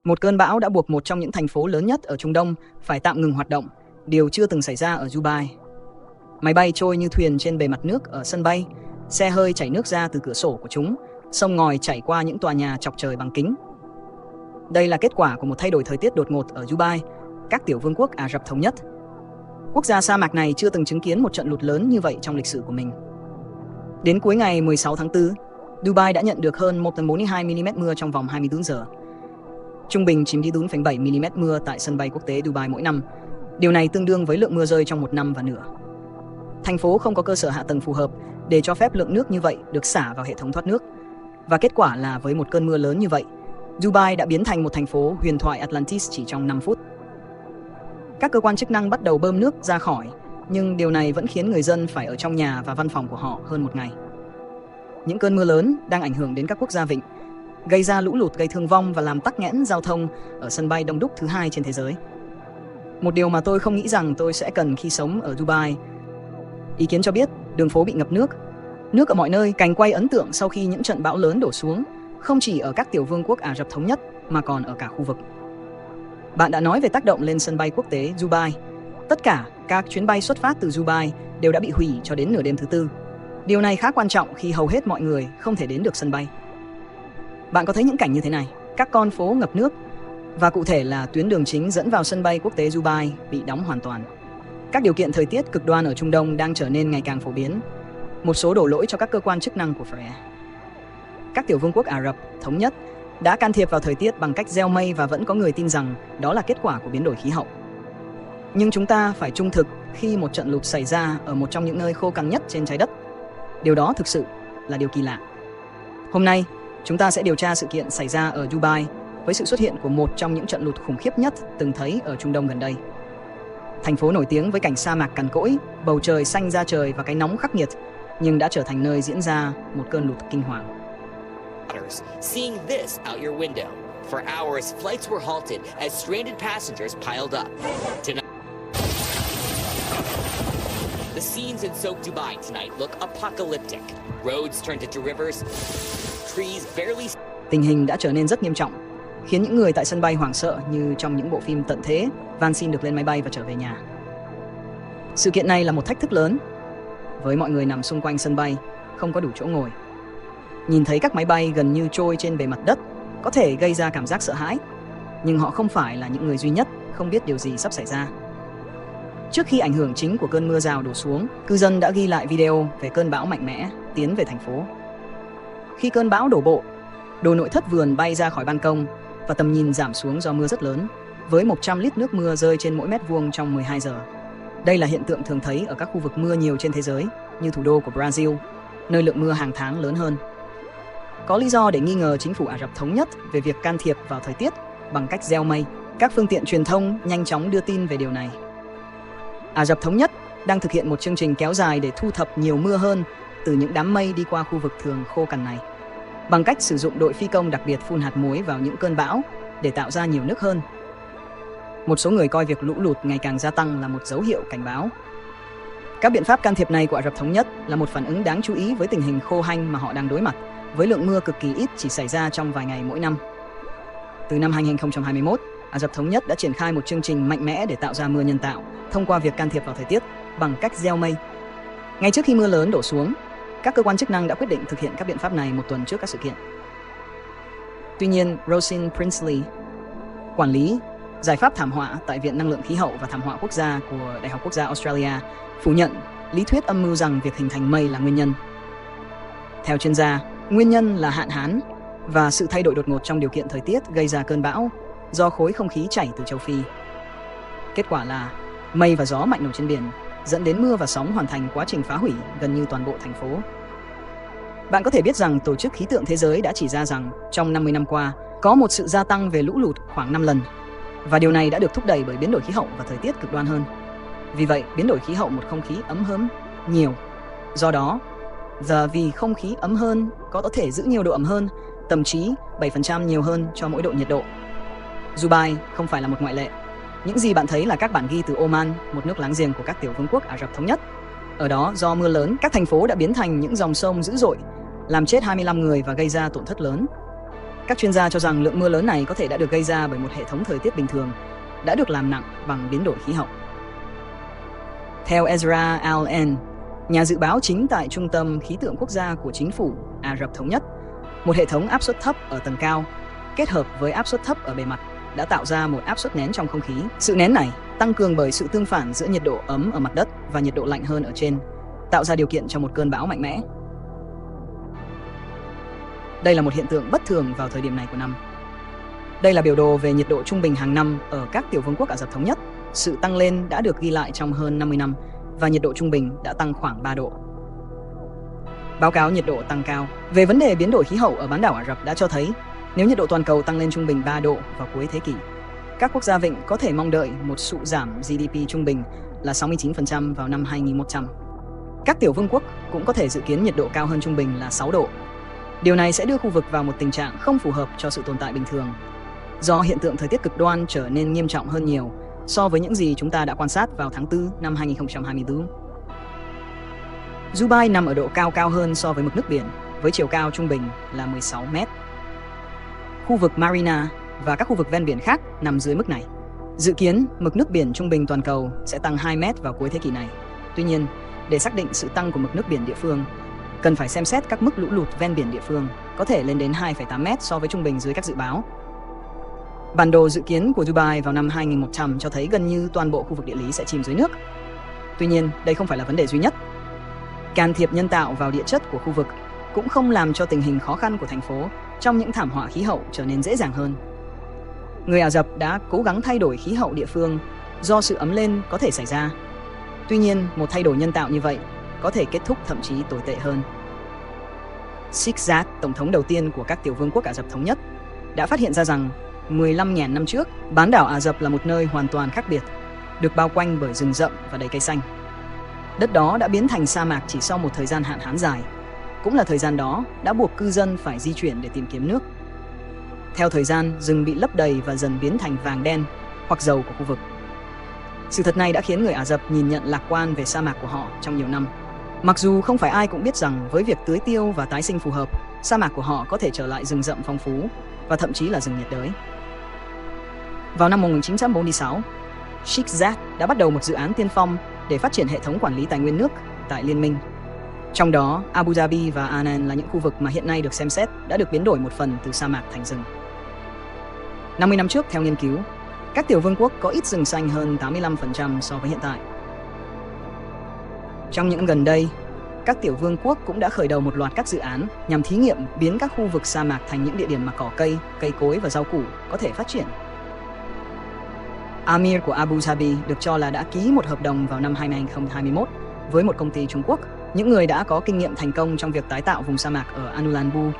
Một cơn bão đã buộc một trong những thành phố lớn nhất ở Trung Đông phải tạm ngừng hoạt động, điều chưa từng xảy ra ở Dubai. Máy bay trôi như thuyền trên bề mặt nước ở sân bay, xe hơi chảy nước ra từ cửa sổ của chúng, sông ngòi chảy qua những tòa nhà chọc trời bằng kính. Đây là kết quả của một thay đổi thời tiết đột ngột ở Dubai, các tiểu vương quốc Ả Rập Thống Nhất. Quốc gia sa mạc này chưa từng chứng kiến một trận lụt lớn như vậy trong lịch sử của mình. Đến cuối ngày 16 tháng 4, Dubai đã nhận được hơn 142 mm mưa trong vòng 24 giờ. Trung bình 94,7 mm mưa tại sân bay quốc tế Dubai mỗi năm. Điều này tương đương với lượng mưa rơi trong một năm và nửa. Thành phố không có cơ sở hạ tầng phù hợp để cho phép lượng nước như vậy được xả vào hệ thống thoát nước. Và kết quả là với một cơn mưa lớn như vậy, Dubai đã biến thành một thành phố huyền thoại Atlantis chỉ trong 5 phút. Các cơ quan chức năng bắt đầu bơm nước ra khỏi, nhưng điều này vẫn khiến người dân phải ở trong nhà và văn phòng của họ hơn một ngày. Những cơn mưa lớn đang ảnh hưởng đến các quốc gia vịnh, gây ra lũ lụt gây thương vong và làm tắc nghẽn giao thông ở sân bay đông đúc thứ hai trên thế giới. Một điều mà tôi không nghĩ rằng tôi sẽ cần khi sống ở Dubai. Ý kiến cho biết đường phố bị ngập nước. Nước ở mọi nơi, cảnh quay ấn tượng sau khi những trận bão lớn đổ xuống, không chỉ ở các tiểu vương quốc Ả Rập Thống Nhất mà còn ở cả khu vực. Bạn đã nói về tác động lên sân bay quốc tế Dubai. Tất cả các chuyến bay xuất phát từ Dubai đều đã bị hủy cho đến nửa đêm thứ Tư. Điều này khá quan trọng khi hầu hết mọi người không thể đến được sân bay. Bạn có thấy những cảnh như thế này, các con phố ngập nước, và cụ thể là tuyến đường chính dẫn vào sân bay quốc tế Dubai bị đóng hoàn toàn. Các điều kiện thời tiết cực đoan ở Trung Đông đang trở nên ngày càng phổ biến. Một số đổ lỗi cho các cơ quan chức năng của FAA. Các tiểu vương quốc Ả Rập Thống Nhất đã can thiệp vào thời tiết bằng cách gieo mây và vẫn có người tin rằng đó là kết quả của biến đổi khí hậu. Nhưng chúng ta phải trung thực khi một trận lụt xảy ra ở một trong những nơi khô cằn nhất trên trái đất. Điều đó thực sự là điều kỳ lạ. Hôm nay, chúng ta sẽ điều tra sự kiện xảy ra ở Dubai với sự xuất hiện của một trong những trận lụt khủng khiếp nhất từng thấy ở Trung Đông gần đây. Thành phố nổi tiếng với cảnh sa mạc cằn cỗi, bầu trời xanh da trời và cái nóng khắc nghiệt, nhưng đã trở thành nơi diễn ra một cơn lụt kinh hoàng. Seeing this out your window. For hours, flights were halted as stranded passengers piled up. The scenes in soaked Dubai tonight look apocalyptic. Roads turned into rivers, trees barely. Tình hình đã trở nên rất nghiêm trọng, khiến những người tại sân bay hoảng sợ như trong những bộ phim tận thế, van xin được lên máy bay và trở về nhà. Sự kiện này là một thách thức lớn, với mọi người nằm xung quanh sân bay, không có đủ chỗ ngồi. Nhìn thấy các máy bay gần như trôi trên bề mặt đất có thể gây ra cảm giác sợ hãi, nhưng họ không phải là những người duy nhất không biết điều gì sắp xảy ra. Trước khi ảnh hưởng chính của cơn mưa rào đổ xuống, cư dân đã ghi lại video về cơn bão mạnh mẽ tiến về thành phố. Khi cơn bão đổ bộ, đồ nội thất vườn bay ra khỏi ban công và tầm nhìn giảm xuống do mưa rất lớn, với 100 lít nước mưa rơi trên mỗi mét vuông trong 12 giờ. Đây là hiện tượng thường thấy ở các khu vực mưa nhiều trên thế giới, như thủ đô của Brazil, nơi lượng mưa hàng tháng lớn hơn. Có lý do để nghi ngờ chính phủ Ả Rập Thống Nhất về việc can thiệp vào thời tiết bằng cách gieo mây. Các phương tiện truyền thông nhanh chóng đưa tin về điều này. Ả Rập Thống Nhất đang thực hiện một chương trình kéo dài để thu thập nhiều mưa hơn từ những đám mây đi qua khu vực thường khô cằn này, bằng cách sử dụng đội phi công đặc biệt phun hạt muối vào những cơn bão để tạo ra nhiều nước hơn. Một số người coi việc lũ lụt ngày càng gia tăng là một dấu hiệu cảnh báo. Các biện pháp can thiệp này của Ả Rập Thống Nhất là một phản ứng đáng chú ý với tình hình khô hanh mà họ đang đối mặt, với lượng mưa cực kỳ ít chỉ xảy ra trong vài ngày mỗi năm. Từ năm 2021, Ả Rập Thống Nhất đã triển khai một chương trình mạnh mẽ để tạo ra mưa nhân tạo thông qua việc can thiệp vào thời tiết bằng cách gieo mây. Ngay trước khi mưa lớn đổ xuống, các cơ quan chức năng đã quyết định thực hiện các biện pháp này một tuần trước các sự kiện. Tuy nhiên, Roisin Princely, quản lý giải pháp thảm họa tại Viện Năng lượng Khí hậu và Thảm họa Quốc gia của Đại học Quốc gia Australia, phủ nhận lý thuyết âm mưu rằng việc hình thành mây là nguyên nhân. Theo chuyên gia, nguyên nhân là hạn hán và sự thay đổi đột ngột trong điều kiện thời tiết gây ra cơn bão do khối không khí chảy từ châu Phi. Kết quả là mây và gió mạnh nổi trên biển, dẫn đến mưa và sóng hoàn thành quá trình phá hủy gần như toàn bộ thành phố. Bạn có thể biết rằng Tổ chức Khí tượng Thế giới đã chỉ ra rằng trong 50 năm qua có một sự gia tăng về lũ lụt khoảng 5 lần, và điều này đã được thúc đẩy bởi biến đổi khí hậu và thời tiết cực đoan hơn. Vì vậy, biến đổi khí hậu một không khí ấm hơn nhiều. Do đó, vì không khí ấm hơn có thể giữ nhiều độ ẩm hơn, thậm chí 7% nhiều hơn cho mỗi độ nhiệt độ. Dubai không phải là một ngoại lệ. Những gì bạn thấy là các bản ghi từ Oman, một nước láng giềng của các tiểu vương quốc Ả Rập Thống Nhất. Ở đó, do mưa lớn, các thành phố đã biến thành những dòng sông dữ dội, làm chết 25 người và gây ra tổn thất lớn. Các chuyên gia cho rằng lượng mưa lớn này có thể đã được gây ra bởi một hệ thống thời tiết bình thường, đã được làm nặng bằng biến đổi khí hậu. Theo Ezra Al-En, nhà dự báo chính tại Trung tâm Khí tượng Quốc gia của Chính phủ Ả Rập Thống Nhất, một hệ thống áp suất thấp ở tầng cao kết hợp với áp suất thấp ở bề mặt đã tạo ra một áp suất nén trong không khí. Sự nén này tăng cường bởi sự tương phản giữa nhiệt độ ấm ở mặt đất và nhiệt độ lạnh hơn ở trên, tạo ra điều kiện cho một cơn bão mạnh mẽ. Đây là một hiện tượng bất thường vào thời điểm này của năm. Đây là biểu đồ về nhiệt độ trung bình hàng năm ở các tiểu vương quốc Ả Rập Thống Nhất. Sự tăng lên đã được ghi lại trong hơn 50 năm và nhiệt độ trung bình đã tăng khoảng 3 độ. Báo cáo nhiệt độ tăng cao về vấn đề biến đổi khí hậu ở bán đảo Ả Rập đã cho thấy nếu nhiệt độ toàn cầu tăng lên trung bình 3 độ vào cuối thế kỷ, các quốc gia vịnh có thể mong đợi một sụt giảm GDP trung bình là 69% vào năm 2100. Các tiểu vương quốc cũng có thể dự kiến nhiệt độ cao hơn trung bình là 6 độ. Điều này sẽ đưa khu vực vào một tình trạng không phù hợp cho sự tồn tại bình thường, do hiện tượng thời tiết cực đoan trở nên nghiêm trọng hơn nhiều so với những gì chúng ta đã quan sát vào tháng 4 năm 2024. Dubai nằm ở độ cao hơn so với mực nước biển, với chiều cao trung bình là 16 mét. Khu vực Marina và các khu vực ven biển khác nằm dưới mức này. Dự kiến, mực nước biển trung bình toàn cầu sẽ tăng 2 mét vào cuối thế kỷ này. Tuy nhiên, để xác định sự tăng của mực nước biển địa phương, cần phải xem xét các mức lũ lụt ven biển địa phương, có thể lên đến 2,8 mét so với trung bình dưới các dự báo. Bản đồ dự kiến của Dubai vào năm 2100 cho thấy gần như toàn bộ khu vực địa lý sẽ chìm dưới nước. Tuy nhiên, đây không phải là vấn đề duy nhất. Can thiệp nhân tạo vào địa chất của khu vực cũng không làm cho tình hình khó khăn của thành phố trong những thảm họa khí hậu trở nên dễ dàng hơn. Người Ả Rập đã cố gắng thay đổi khí hậu địa phương do sự ấm lên có thể xảy ra. Tuy nhiên, một thay đổi nhân tạo như vậy có thể kết thúc thậm chí tồi tệ hơn. Sheikh Zayed, tổng thống đầu tiên của các tiểu vương quốc Ả Rập Thống Nhất, đã phát hiện ra rằng 15.000 năm trước, bán đảo Ả Rập là một nơi hoàn toàn khác biệt, được bao quanh bởi rừng rậm và đầy cây xanh. Đất đó đã biến thành sa mạc chỉ sau một thời gian hạn hán dài. Cũng là thời gian đó đã buộc cư dân phải di chuyển để tìm kiếm nước. Theo thời gian, rừng bị lấp đầy và dần biến thành vàng đen hoặc dầu của khu vực. Sự thật này đã khiến người Ả Rập nhìn nhận lạc quan về sa mạc của họ trong nhiều năm. Mặc dù không phải ai cũng biết rằng với việc tưới tiêu và tái sinh phù hợp, sa mạc của họ có thể trở lại rừng rậm phong phú và thậm chí là rừng nhiệt đới. Vào năm 1946, Sheikh Zayed đã bắt đầu một dự án tiên phong để phát triển hệ thống quản lý tài nguyên nước tại Liên minh. Trong đó, Abu Dhabi và Anan là những khu vực mà hiện nay được xem xét đã được biến đổi một phần từ sa mạc thành rừng. 50 năm trước, theo nghiên cứu, các tiểu vương quốc có ít rừng xanh hơn 85% so với hiện tại. Trong những năm gần đây, các tiểu vương quốc cũng đã khởi đầu một loạt các dự án nhằm thí nghiệm biến các khu vực sa mạc thành những địa điểm mà cỏ cây, cây cối và rau củ có thể phát triển. Amir của Abu Dhabi được cho là đã ký một hợp đồng vào năm 2021 với một công ty Trung Quốc, những người đã có kinh nghiệm thành công trong việc tái tạo vùng sa mạc ở Anulanbu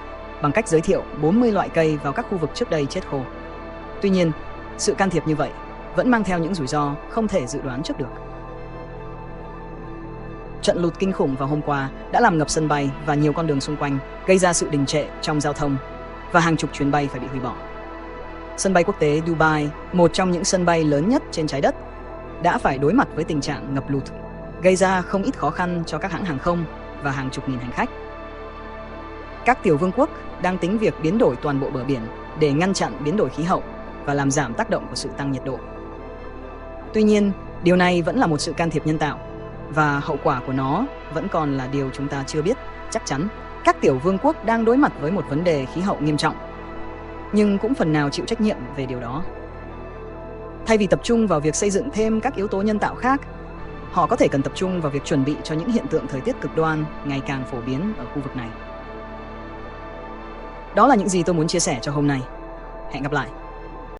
bằng cách giới thiệu 40 loại cây vào các khu vực trước đây chết khô. Tuy nhiên, sự can thiệp như vậy vẫn mang theo những rủi ro không thể dự đoán trước được. Trận lụt kinh khủng vào hôm qua đã làm ngập sân bay và nhiều con đường xung quanh, gây ra sự đình trệ trong giao thông và hàng chục chuyến bay phải bị hủy bỏ. Sân bay quốc tế Dubai, một trong những sân bay lớn nhất trên trái đất, đã phải đối mặt với tình trạng ngập lụt, gây ra không ít khó khăn cho các hãng hàng không và hàng chục nghìn hành khách. Các tiểu vương quốc đang tính việc biến đổi toàn bộ bờ biển để ngăn chặn biến đổi khí hậu và làm giảm tác động của sự tăng nhiệt độ. Tuy nhiên, điều này vẫn là một sự can thiệp nhân tạo và hậu quả của nó vẫn còn là điều chúng ta chưa biết chắc chắn. Các tiểu vương quốc đang đối mặt với một vấn đề khí hậu nghiêm trọng, nhưng cũng phần nào chịu trách nhiệm về điều đó. Thay vì tập trung vào việc xây dựng thêm các yếu tố nhân tạo khác, họ có thể cần tập trung vào việc chuẩn bị cho những hiện tượng thời tiết cực đoan ngày càng phổ biến ở khu vực này. Đó là những gì tôi muốn chia sẻ cho hôm nay. Hẹn gặp lại!